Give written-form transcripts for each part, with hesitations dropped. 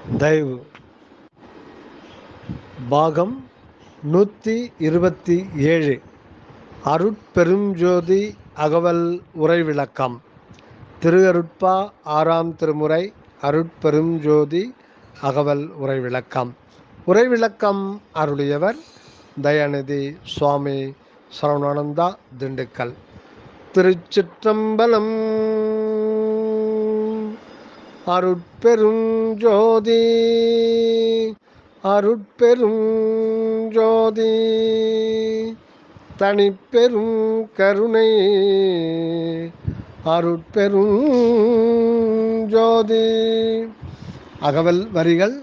தயவு பாகம் 127 அருட்பெருஞ்சோதி அகவல் உரை விளக்கம். திருஅருட்பா 6ஆம் திருமுறை அருட்பெருஞ்சோதி அகவல் உரை விளக்கம். உரை விளக்கம் அருளியவர் தயாநிதி சுவாமி சரவணானந்தா, திண்டுக்கல். திருச்சிற்றம்பலம். அருட்பெரும் ஜோதி அருட்பெரும் ஜோதி தனிப்பெரும் கருணை அருட்பெரும் ஜோதி. அகவல் வரிகள்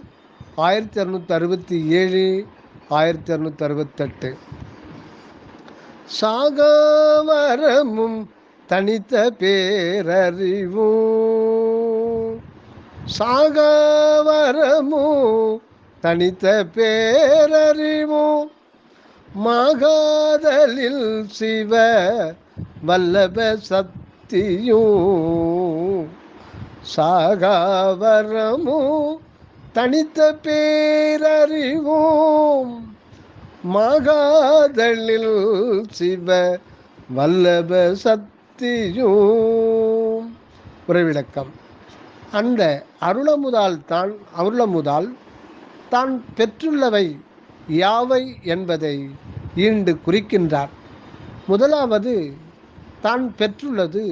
1267 1268. சாகாவரமும் தனித்த பேரறிவும், சாகாவரமும் தனித்த பேரறிவும், மாகாதலில் சிவ வல்லப சக்தியும், சாகாவரமும் தனித்த பேரறிவும், மாகாதலில் சிவ வல்லப சக்தியும். உரைவிளக்கம். அந்த அருளமுதால் தான் பெற்றுள்ளவை யாவை என்பதை ஈண்டு குறிக்கின்றார். முதலாவது, தான் பெற்றுள்ளது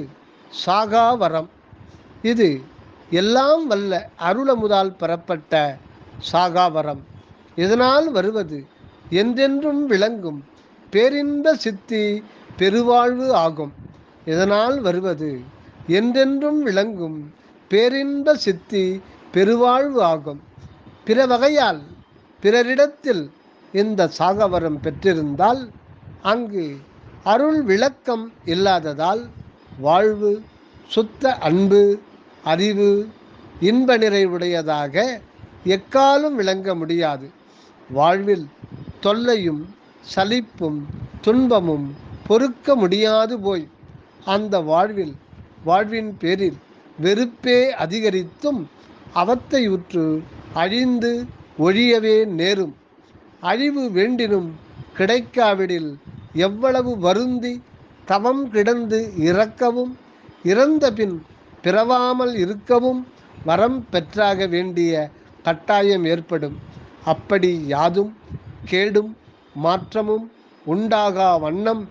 சாகாவரம். இது எல்லாம் வல்ல அருளமுதால் பெறப்பட்ட சாகாவரம். இதனால் வருவது என்றென்றும் விளங்கும் பேரின்ப சித்தி பெருவாழ்வு ஆகும். இதனால் வருவது என்றென்றும் விளங்கும் பேரின்ப சித்தி பெருவாழ்வு ஆகும். பிற வகையால் பிறரிடத்தில் இந்த சாகவரம் பெற்றிருந்தால் அங்கு அருள் விளக்கம் இல்லாததால் வாழ்வு சுத்த அன்பு அறிவு இன்ப நிறைவுடையதாக எக்காலும் விளங்க முடியாது. வாழ்வில் தொல்லையும் சலிப்பும் துன்பமும் பொறுக்க முடியாது போய் அந்த வாழ்வின் பேரில் வெறுப்பே அதிகரித்தும் அவத்தையுற்று அழிந்து ஒழியவே நேரும். அழிவு வேண்டினும் கிடைக்காவிடில் எவ்வளவு வருந்தி தவம் கிடந்து இறக்கவும், இறந்த பின் பிறவாமல் இருக்கவும் வரம் பெற்றாக வேண்டிய கட்டாயம் ஏற்படும். அப்படி யாதும் கேடும் மாற்றமும் உண்டாகா வண்ணம்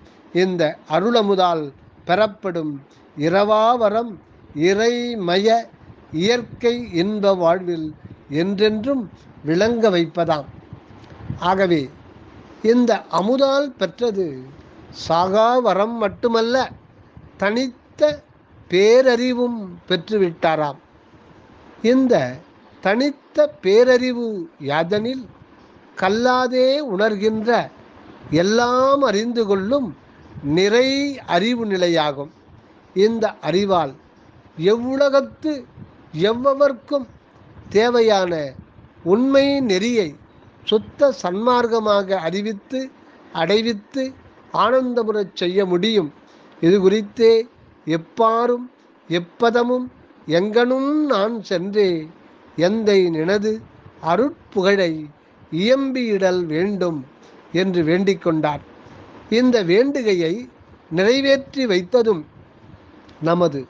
இந்த அருளமுதால் பெறப்படும் இரவாவரம் இறைமய இயற்கை இன்ப வாழ்வில் என்றென்றும் விளங்க வைப்பதாம். ஆகவே இந்த அமுதால் பெற்றது சாகாவரம் மட்டுமல்ல, தனித்த பேரறிவும் பெற்றுவிட்டாராம். இந்த தனித்த பேரறிவு யாதனில் கல்லாதே உணர்கின்ற எல்லாம் அறிந்து கொள்ளும் நிறை அறிவு நிலையாகும். இந்த அறிவால் எவ்வுலகத்து எவ்வவர்க்கும் தேவையான உண்மை நெறியை சுத்த சன்மார்க்கமாக அறிவித்து அடைவித்து ஆனந்தமுறச் செய்ய முடியும். இது குறித்தே எப்பாரும் எப்பதமும் எங்கனும் நான் சென்றே எந்தை நினது அருட்புகழை இயம்பியிடல் வேண்டும் என்று வேண்டிக் கொண்டார். இந்த வேண்டுகையை நிறைவேற்றி வைத்ததும் நமது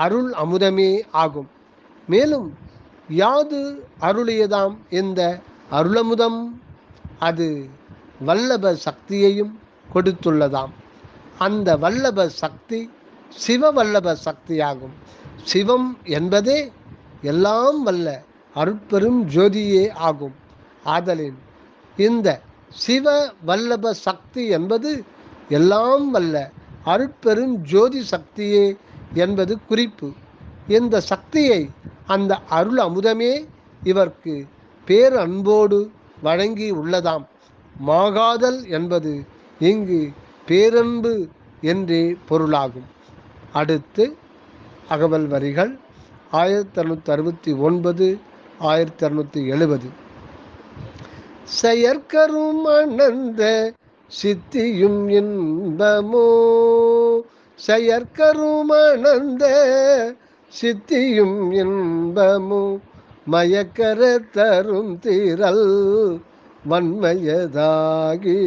அருள் அமுதமே ஆகும். மேலும் யாது அருளியதாம் இந்த அருளமுதம்? அது வல்லப சக்தியையும் கொடுத்துள்ளதாம். அந்த வல்லப சக்தி சிவ வல்லப சக்தியாகும். சிவம் என்பதே எல்லாம் வல்ல அருட்பெரும் ஜோதியே ஆகும். ஆதலின் இந்த சிவ வல்லப சக்தி என்பது எல்லாம் வல்ல அருட்பெரும் ஜோதி சக்தியே என்பது குறிப்பு. இந்த சக்தியை அந்த அருள் அமுதமே இவர்க்கு பேர் அன்போடு வழங்கி உள்ளதாம். மாகாதல் என்பது இங்கு பேரன்பு என்றே பொருளாகும். அடுத்து அகவல் வரிகள் 1669 1670. செயற்கரும் அனந்த சித்தியும் இன்பமோ, செயற்கரும் அனந்த சித்தியும் இன்பமோ, மயக்கர தரும் திரள் வன்மையதாகி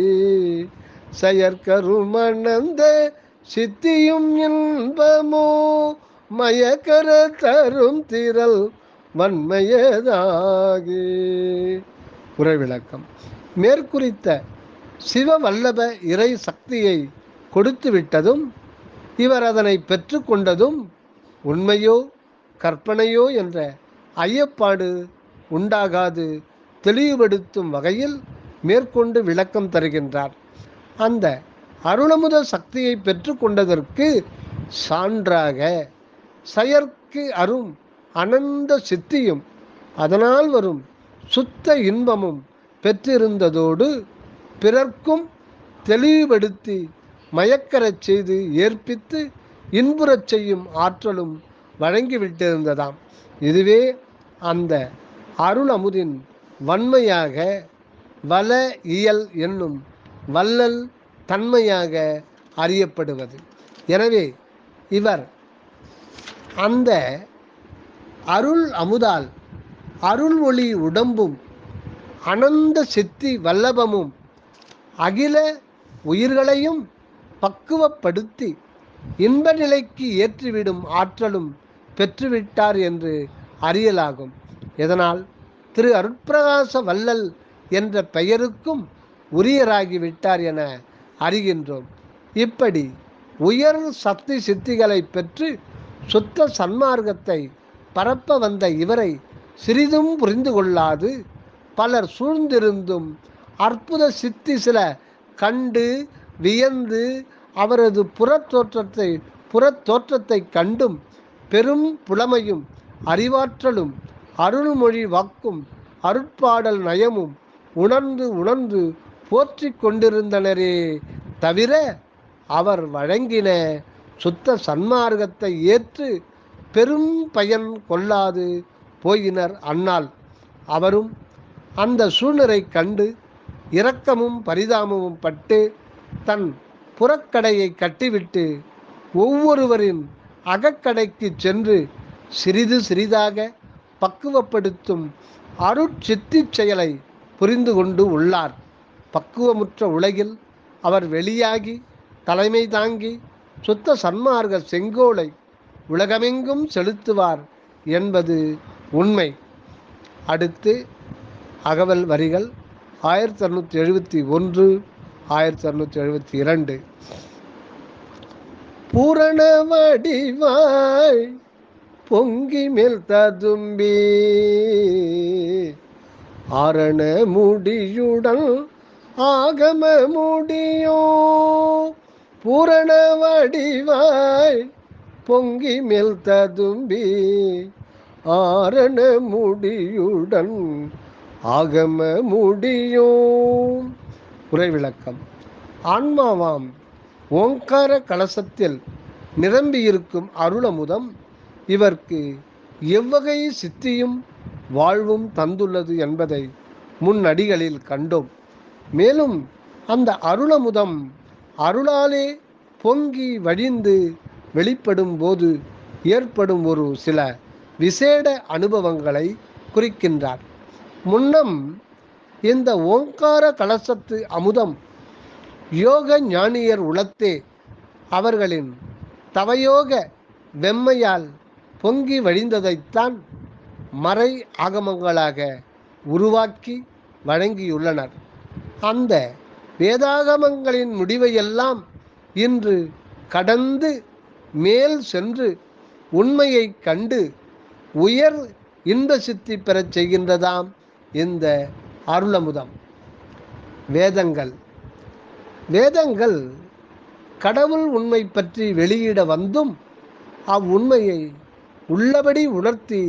செயற்கருமணந்த சித்தியும் இன்பமோ மயக்கர தரும் திரள் வன்மையதாகி. உரைவிளக்கம். மேற்குறித்த சிவவல்லப இறை சக்தியை கொடுத்து விட்டதும் இவர் அதனை பெற்று கொண்டதும் உண்மையோ கற்பனையோ என்ற ஐயப்பாடு உண்டாகாது தெளிவுபடுத்தும் வகையில் மேற்கொண்டு விளக்கம் தருகின்றார். அந்த அருளமுத சக்தியை பெற்று கொண்டதற்கு சான்றாக செயற்கு அரும் அனந்த சித்தியும் அதனால் வரும் சுத்த இன்பமும் பெற்றிருந்ததோடு பிறர்க்கும் தெளிவுபடுத்தி மயக்கரச் செய்து ஏற்பித்து இன்புறச் செய்யும் ஆற்றலும் வழங்கிவிட்டிருந்ததாம். இதுவே அந்த அருள் அமுதின் வன்மையாக வல இயல் என்னும் வள்ளல் தன்மையாக அறியப்படுவது. எனவே இவர் அந்த அருள் அமுதால் அருள் ஒளி உடம்பும் அனந்த சித்தி வல்லபமும் அகில உயிர்களையும் பக்குவப்படுத்தி இன்ப நிலைக்கு ஏற்றிவிடும் ஆற்றலும் பெற்றுவிட்டார் என்று அறியலாகும். இதனால் திரு அருட்பிரகாச வள்ளல் என்ற பெயருக்கும் உரியராகிவிட்டார் என அறிகின்றோம். இப்படி உயர் சக்தி சித்திகளை பெற்று சுத்த சன்மார்க்கத்தை பரப்ப வந்த இவரை சிறிதும் புரிந்து கொள்ளாது பலர் சூழ்ந்திருந்தும் அற்புத சித்தி சில கண்டு வியந்து அவரது புறத்தோற்றத்தை கண்டும் பெரும் புலமையும் அறிவாற்றலும் அருள்மொழி வாக்கும் அருட்பாடல் நயமும் உணர்ந்து போற்றி கொண்டிருந்தனரே தவிர அவர் வழங்கின சுத்த சன்மார்க்கத்தை ஏற்று பெரும் பயன் கொள்ளாது போயினர். அந்நாள் அவரும் அந்த சூழ்நிலை கண்டு இரக்கமும் பரிதாபமும் பட்டு தன் புறக்கடையை கட்டிவிட்டு ஒவ்வொருவரின் அகக்கடைக்கு சென்று சிறிது சிறிதாக பக்குவப்படுத்தும் அருட்சித்தி செயலை புரிந்து கொண்டு உள்ளார். பக்குவமுற்ற உலகில் அவர் வெளியாகி தலைமை தாங்கி சுத்த சன்மார்க்க செங்கோலை உலகமெங்கும் செலுத்துவார் என்பது உண்மை. அடுத்து அகவல் வரிகள் 1671 1672. பூரண வடிவாய் பொங்கி மேல் ததும்பி ஆரண முடியுடன் ஆகம முடியோ பூரண வடிவாய் பொங்கி மேல் ததும்பி ஆரண முடியுடன் ஆகம முடியோ. உரைவிளக்கம். ஆன்மாவாம் ஓங்கார கலசத்தில் நிரம்பியிருக்கும் அருளமுதம் இவர்க்கு எவ்வகை சித்தியும் வாழ்வும் தந்துள்ளது என்பதை முன்னடிகளில் கண்டோம். மேலும் அந்த அருளமுதம் அருளாலே பொங்கி வழிந்து வெளிப்படும் போது ஏற்படும் ஒரு சில விசேட அனுபவங்களை குறிக்கின்றார். முன்னம் இந்த ஓங்கார கலசத்து அமுதம் யோக ஞானியர் உளத்தே அவர்களின் தவயோக வெம்மையால் பொங்கி வழிந்ததைத்தான் மறை ஆகமங்களாக உருவாக்கி வழங்கியுள்ளனர். அந்த வேதாகமங்களின் முடிவையெல்லாம் இன்று கடந்து மேல் சென்று உண்மையை கண்டு உயர் இன்ப சித்தி பெறச் செய்கின்றதாம் இந்த அருளமுதம். வேதங்கள் கடவுள் உண்மை பற்றி வெளியிட வந்தும் அவ்வுண்மையை உள்ளபடி உணர்த்தி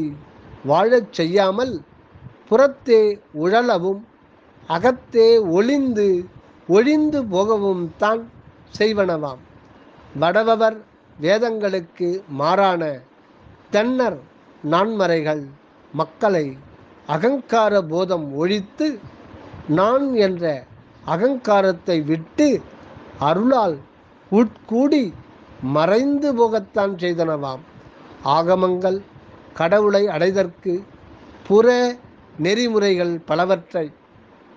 வாழச் செய்யாமல் புறத்தே உழலவும் அகத்தே ஒழிந்து போகவும் தான் செய்வனவாம். வடவவர் வேதங்களுக்கு மாறான தென்னர் நான்மறைகள் மக்களை அகங்கார போதம் ஒழித்து நான் என்ற அகங்காரத்தை விட்டு அருளால் உட்கூடி மறைந்து போகத்தான் செய்தனவாம். ஆகமங்கள் கடவுளை அடைதற்கு புற நெறிமுறைகள் பலவற்றை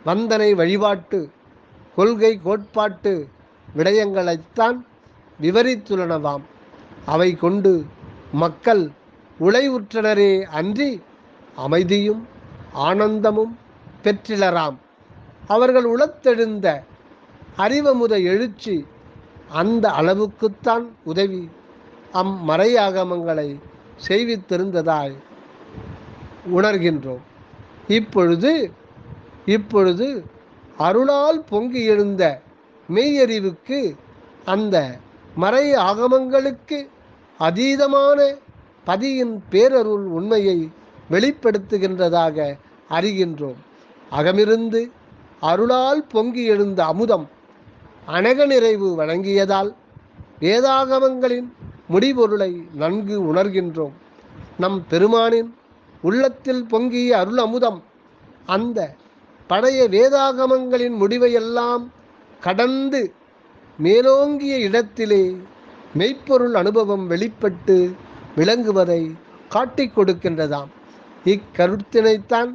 வந்தனை வழிபாட்டு கொள்கை கோட்பாட்டு விடயங்களைத்தான் விவரித்துள்ளனவாம். அவை கொண்டு மக்கள் உழைவுற்றனரே அன்றி அமைதியும் ஆனந்தமும் பெற்றிலராம். அவர்கள் உளத்தெழுந்த அறிவமுத எழுச்சி அந்த அளவுக்குத்தான் உதவி அம்மறையாகமங்களை செய்வித்திருந்ததாய் உணர்கின்றோம். இப்பொழுது அருளால் பொங்கி எழுந்த மெய்யறிவுக்கு அந்த மறை ஆகமங்களுக்கு அதீதமான பதியின் பேரருள் உண்மையை வெளிப்படுத்துகின்றதாக அறிகின்றோம். அகமிருந்து அருளால் பொங்கி எழுந்த அமுதம் அனக நிறைவு வழங்கியதால் வேதாகமங்களின் முடிபொருளை நன்கு உணர்கின்றோம். நம் பெருமானின் உள்ளத்தில் பொங்கிய அருள் அமுதம் அந்த பழைய வேதாகமங்களின் முடிவையெல்லாம் கடந்து மேலோங்கிய இடத்திலே மெய்ப்பொருள் அனுபவம் வெளிப்பட்டு விளங்குவதை காட்டிக் கொடுக்கின்றதாம். இக்கருத்தினைத்தான்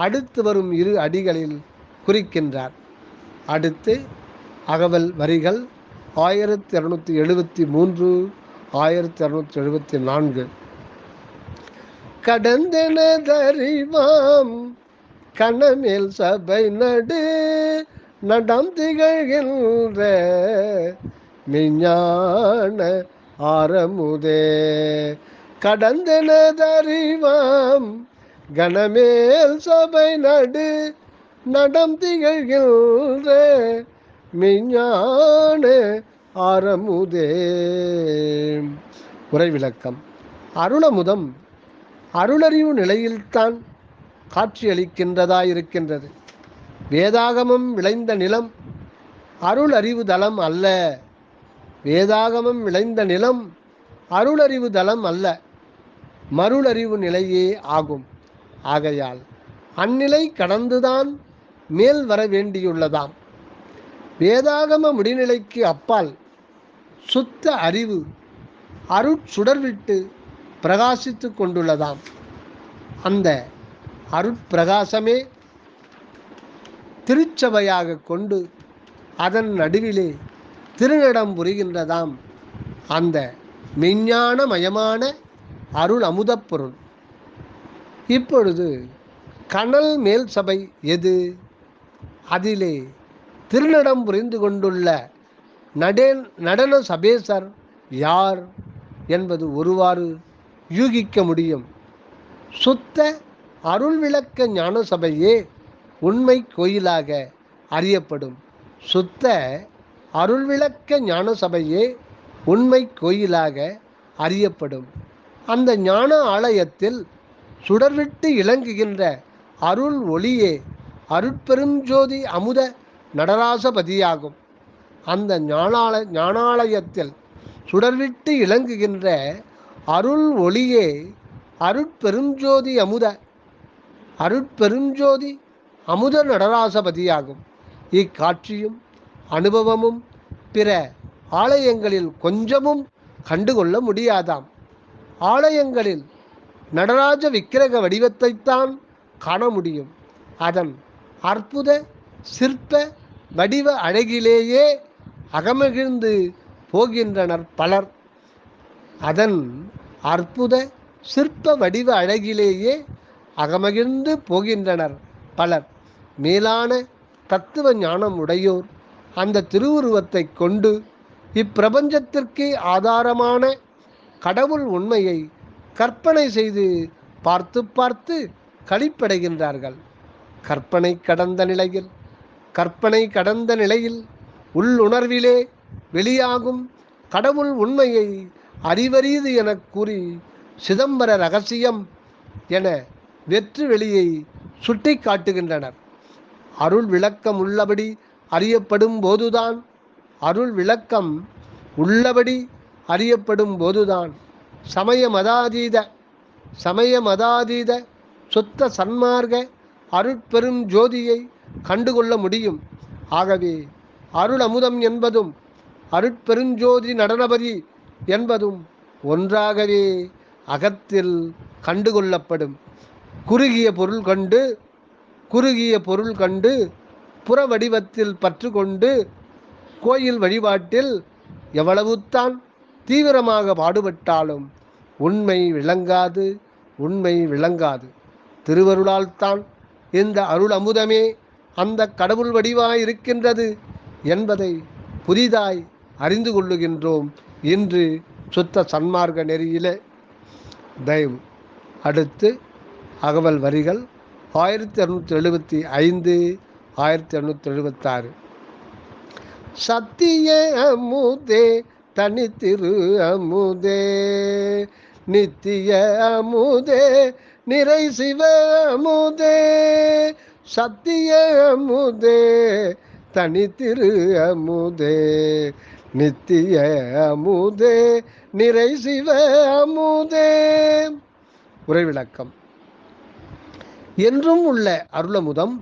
அடுத்து வரும் இரு அடிகளில் குறிக்கின்றார். அடுத்து அகவல் வரிகள் 1273 1274. கடந்தெனதறிவாம் கணமேல் சபை நடு நடம் திகழ்கின்ற மெய்ஞான ஆரமுதே. கடந்தெனதறிவாம் கணமேல் சபை நடு நடம் திகழ்கின்ற மெய்ஞான ஆரமுதே. உரைவிளக்கம். அருளமுதம் அருளறிவு நிலையில்தான் காட்சியளிக்கின்றதாயிருக்கின்றது. வேதாகமம் விளைந்த நிலம் அருளறிவு தலம் அல்ல. வேதாகமம் விளைந்த நிலம் அருளறிவு தலம் அல்ல, மருளறிவு நிலையே ஆகும். ஆகையால் அந்நிலை கடந்துதான் மேல் வர வேண்டியுள்ளதாம். வேதாகம முடிநிலைக்கு அப்பால் சுத்த அறிவு அருட்சுடர்விட்டு பிரகாசித்து கொண்டுள்ளதாம். அந்த அருட்பிரகாசமே திருச்சபையாக கொண்டு அதன் நடுவிலே திருநடம் புரிகின்றதாம் அந்த மெய்ஞானமயமான அருள் அமுதப் பொருள். இப்பொழுது கனல் மேல் சபை எது? அதிலே திருநடம் புரிந்து கொண்டுள்ள நடன சபேசர் யார் என்பது ஒருவாறு யூகிக்க முடியும். சுத்த அருள் விளக்க ஞான சபையே உண்மை கோயிலாக அறியப்படும். சுத்த அருள் விளக்க ஞான சபையே உண்மை கோயிலாக அறியப்படும். அந்த ஞான ஆலயத்தில் சுடர்விட்டு இலங்குகின்ற அருள் ஒளியே அருட்பெரும் ஜோதி அமுத நடராசபதியாகும். அந்த ஞானாலயத்தில் சுடர்விட்டு இலங்குகின்ற அருள் ஒளியே அருட்பெருஞ்சோதி அமுத நடராசபதியாகும். இக்காட்சியும் அனுபவமும் பிற ஆலயங்களில் கொஞ்சமும் கண்டுகொள்ள முடியாதாம். ஆலயங்களில் நடராஜ விக்கிரக வடிவத்தைத்தான் காண முடியும். அதன் அற்புத சிற்ப வடிவ அழகிலேயே அகமகிழ்ந்து போகின்றனர் பலர். அதன் அற்புத சிற்ப வடிவ அழகிலேயே அகமகிழ்ந்து போகின்றனர் பலர். மேலான தத்துவ ஞானம் உடையோர் அந்த திருவுருவத்தை கொண்டு இப்பிரபஞ்சத்திற்கு ஆதாரமான கடவுள் உண்மையை கற்பனை செய்து பார்த்து பார்த்து களிப்படைகின்றார்கள். கற்பனை கடந்த நிலையில் உள்ளுணர்விலே வெளியாகும் கடவுள் உண்மையை அறிவரீது என கூறி சிதம்பர ரகசியம் என வெற்று வெளியை சுட்டி காட்டுகின்றனர். அருள் விளக்கம் உள்ளபடி அறியப்படும் போதுதான் சமய மதாதீத சுத்த சன்மார்க்க அருட்பெரும் ஜோதியை கண்டுகொள்ள முடியும். ஆகவே அருள் அமுதம் என்பதும் அருட்பெருஞ்சோதி நடனபதி என்பதும் ஒன்றாகவே அகத்தில் கண்டுகொள்ளப்படும். குறுகிய பொருள் கண்டு புற வடிவத்தில் பற்று கொண்டு கோயில் வழிபாட்டில் எவ்வளவுத்தான் தீவிரமாக பாடுபட்டாலும் உண்மை விளங்காது. திருவருளால்தான் இந்த அருள் அமுதமே அந்த கடவுள் வடிவாய் இருக்கின்றது என்பதை புதிதாய் அறிந்து கொள்ளுகின்றோம் இன்று சுத்த சன்மார்க்க நெறியிலே. தயவு அடுத்து அகவல் வரிகள் 1275 1276. சத்திய அமுதே தனித்திரு அமுதே நித்திய அமுதே நிறை சிவ அமுதே சத்திய அமுதே தனித்திரு அமுதே நித்திய அமுதே நிறை சிவ அமுதே. உரைவிளக்கம். என்றும் உள்ள அருளமுதம்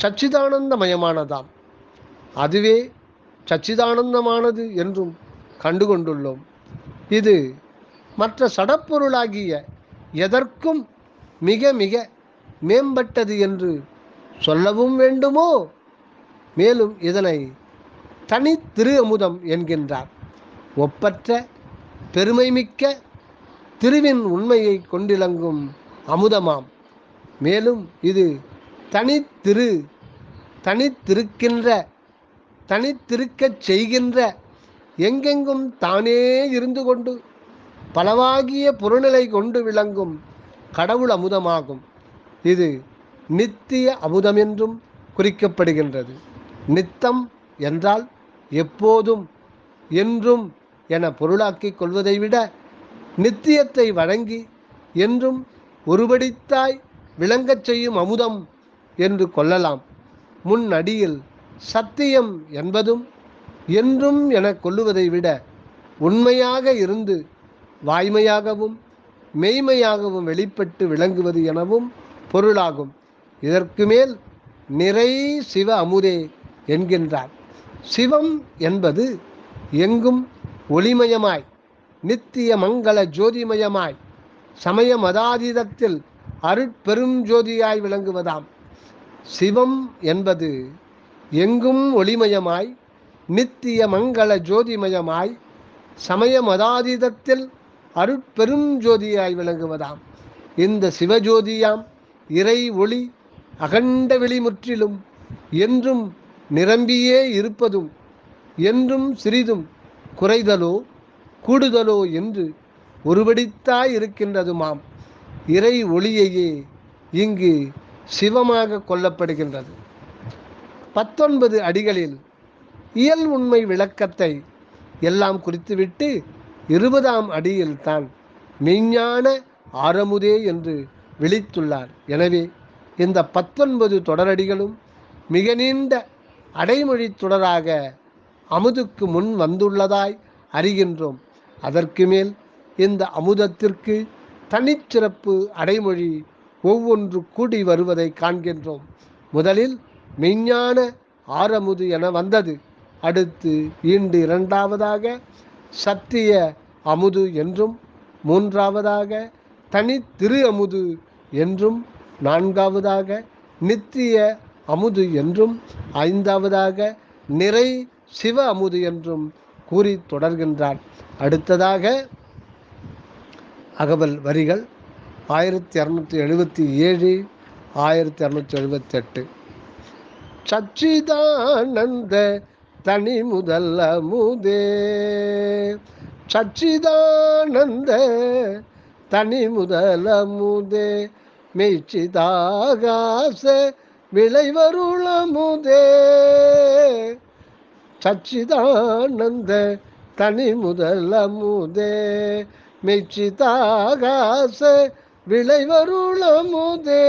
சச்சிதானந்தமயமானதாம். அதுவே சச்சிதானந்தமானது என்றும் கண்டுகொண்டுள்ளோம். இது மற்ற சடப்பொருளாகிய எதற்கும் மிக மிக மேம்பட்டது என்று சொல்லவும் வேண்டுமோ? மேலும் இதனை தனி திரு அமுதம் என்கின்றார். ஒப்பற்ற பெருமைமிக்க திருவின் உண்மையை கொண்டிலங்கும் அமுதமாம். மேலும் இது தனித்திருக்கச் செய்கின்ற எங்கெங்கும் தானே இருந்து கொண்டு பலவாகிய புறநிலை கொண்டு விளங்கும் கடவுள் அமுதமாகும். இது நித்திய அமுதம் என்றும் குறிக்கப்படுகின்றது. நித்தம் என்றால் எப்போதும் என்றும் என பொருளாக்கிக் கொள்வதை விட நித்தியத்தை வழங்கி என்றும் ஒருபடித்தாய் விளங்கச் செய்யும் அமுதம் என்று கொள்ளலாம். முன்னடியில் சத்தியம் என்பதும் என்றும் என கொள்ளுவதை விட உண்மையாக இருந்து வாய்மையாகவும் மெய்மையாகவும் வெளிப்பட்டு விளங்குவது எனவும் பொருளாகும். இதற்கு மேல் நிறை சிவ அமுதே என்கின்றார். சிவம் என்பது எங்கும் ஒளிமயமாய் நித்திய மங்கள ஜோதிமயமாய் சமய மதாதீதத்தில் அருட்பெரும் ஜோதியாய் விளங்குவதாம். சிவம் என்பது எங்கும் ஒளிமயமாய் நித்திய மங்கள ஜோதிமயமாய் சமய மதாதீதத்தில் அருட்பெரும் ஜோதியாய் விளங்குவதாம். இந்த சிவஜோதியாம் இறை ஒளி அகண்ட வெளி முற்றிலும் என்றும் நிரம்பியே இருப்பதும் என்றும் சிறிதும் குறைதலோ கூடுதலோ என்று ஒருபடித்தாய் இருக்கின்றதுமாம். இறை ஒளியையே இங்கு சிவமாக கொள்ளப்படுகின்றது. 19 அடிகளில் இயல் உண்மை விளக்கத்தை எல்லாம் குறித்துவிட்டு 20ஆம் அடியில் தான் மெய்ஞான ஆரமுதே என்று விளித்துள்ளார். எனவே இந்த 19 தொடரடிகளும் மிக நீண்ட அடைமொழி தொடராக அமுதுக்கு முன் வந்துள்ளதாய் அறிகின்றோம். அதற்கு மேல் இந்த அமுதத்திற்கு தனிச்சிறப்பு அடைமொழி ஒவ்வொன்று கூடி வருவதை காண்கின்றோம். முதலில் மெய்ஞான ஆரமுது என வந்தது. அடுத்து ஈண்டு 2ஆவதாக சத்திய அமுது என்றும் 3ஆவதாக தனி திரு அமுது என்றும் 4ஆவதாக நித்திய அமுது என்றும் 5ஆவதாக நிறை சிவ அமுது என்றும் கூறி தொடர்கின்றார். அடுத்ததாக அகவல் வரிகள் 1277 1278. சச்சிதானந்த தனி முதல் அமுதே சச்சிதானந்த தனி முதல் அமுதே மெய்ச்சிதாகாச விளைவருள் அமுதே சச்சிதானந்த தனி முதல் அமுதே மெய்ச்சிதாகாச விளைவருள் அமுதே.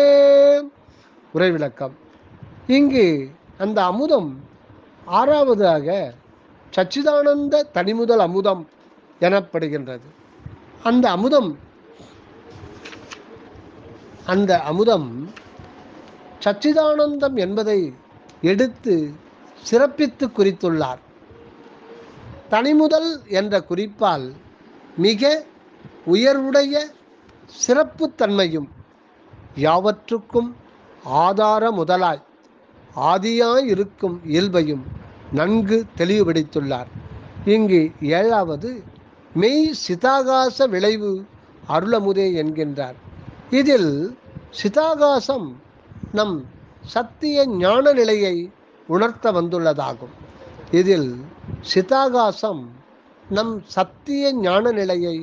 உரைவிளக்கம். இங்கு அந்த அமுதம் 6ஆவதாக சச்சிதானந்த தனிமுதல் அமுதம் எனப்படுகின்றது. அந்த அமுதம் சச்சிதானந்தம் என்பதை எடுத்து சிறப்பித்து குறித்துள்ளார். தனிமுதல் என்ற குறிப்பால் மிக உயர்வுடைய சிறப்புத்தன்மையும் யாவற்றுக்கும் ஆதார முதலாய் ஆதியாய் இருக்கும் இயல்பையும் நன்கு தெளிவுபடுத்தியுள்ளார். இங்கு 7வது மெய் சிதாகாச விளைவு அருளமுதே என்கின்றார். இதில் சிதாகாசம் நம் சத்திய ஞான நிலையை உணர்த்த வந்துள்ளதாகும். இதில் சிதாகாசம் நம் சத்திய ஞான நிலையை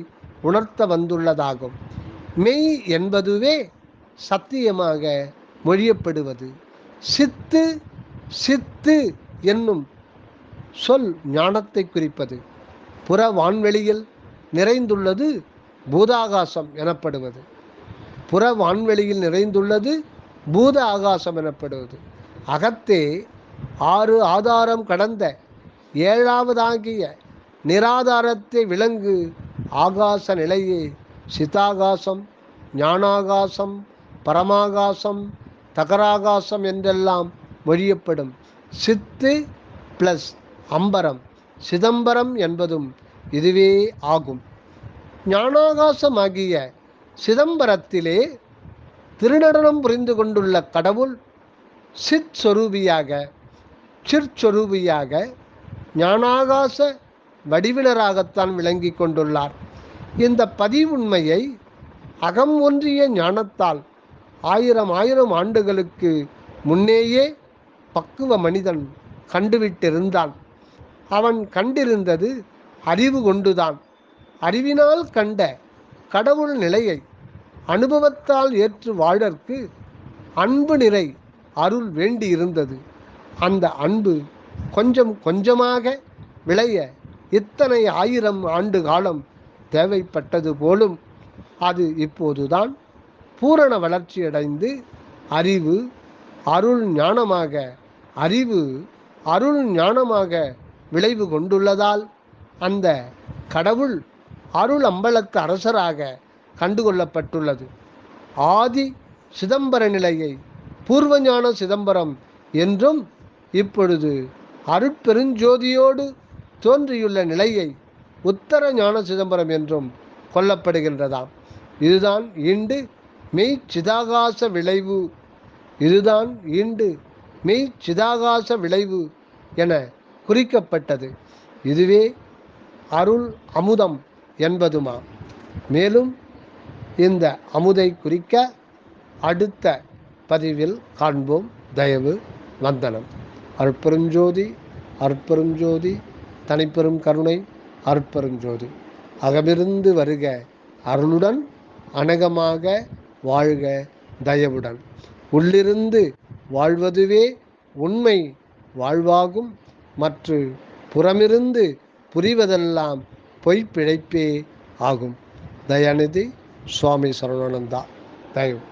உணர்த்த வந்துள்ளதாகும். மெய் என்பதுவே சத்தியமாக மொழியப்படுவது. சித்து சித்து என்னும் சொல் ஞானத்தை குறிப்பது. புற வான்வெளியில் நிறைந்துள்ளது பூதாகாசம் எனப்படுவது. புற வான்வெளியில் நிறைந்துள்ளது பூத ஆகாசம் எனப்படுவது. அகத்தே 6 ஆதாரம் கடந்த 7வதாகிய நிராதாரத்தை விளங்கு ஆகாச நிலையே சிதாகாசம், ஞானாகாசம், பரமாகாசம், தகராகாசம் என்றெல்லாம் மொழியப்படும். சித்து ப்ளஸ் அம்பரம் சிதம்பரம் என்பதும் இதுவே ஆகும். ஞானாகாசமாகிய சிதம்பரத்திலே திருநடனம் புரிந்து கொண்டுள்ள கடவுள் சிற்சொரூபியாக ஞானாகாச வடிவினராகத்தான் விளங்கி கொண்டுள்ளார். இந்த பதிவுண்மையை அகம் ஒன்றிய ஞானத்தால் 1000 ஆண்டுகளுக்கு முன்னேயே பக்குவ மனிதன் கண்டுவிட்டிருந்தான். அவன் கண்டிருந்தது அறிவு கொண்டுதான். அறிவினால் கண்ட கடவுள் நிலையை அனுபவத்தால் ஏற்று வாழற்கு அன்பு நிறை அருள் வேண்டியிருந்தது. அந்த அன்பு கொஞ்சம் கொஞ்சமாக விளைய இத்தனை 1000 ஆண்டு காலம் தேவைப்பட்டது போலும். அது இப்போதுதான் பூரண வளர்ச்சியடைந்து அறிவு அருள் ஞானமாக விளைவு கொண்டுள்ளதால் அந்த கடவுள் அருள் அம்பலத்து அரசராக கண்டுகொள்ளப்பட்டுள்ளது. ஆதி சிதம்பர நிலையை பூர்வஞான சிதம்பரம் என்றும், இப்பொழுது அருட்பெருஞ்சோதியோடு தோன்றியுள்ள நிலையை உத்தர ஞான சிதம்பரம் என்றும் கொள்ளப்படுகின்றதாம். இதுதான் ஈண்டு மெய்ச்சிதாகாச விளைவு என குறிக்கப்பட்டது. இதுவே அருள் அமுதம் என்பதுமா. மேலும் இந்த அமுதை குறிக்க அடுத்த பதிவில் காண்போம். தயவு வந்தனம். அருட்பெருஞ்சோதி தனிப்பெரும் கருணை அருட்பெருஞ்சோதி. அகமிருந்து வருக அருளுடன் அனகமாக வாழ்க தயவுடன். உள்ளிருந்து வாழ்வதுவே உண்மை வாழ்வாகும். மற்ற புறமிருந்து புரிவதெல்லாம் பொய்ப்பிழைப்பே ஆகும். தயாநிதி சுவாமி சரவணானந்தா. தயவு.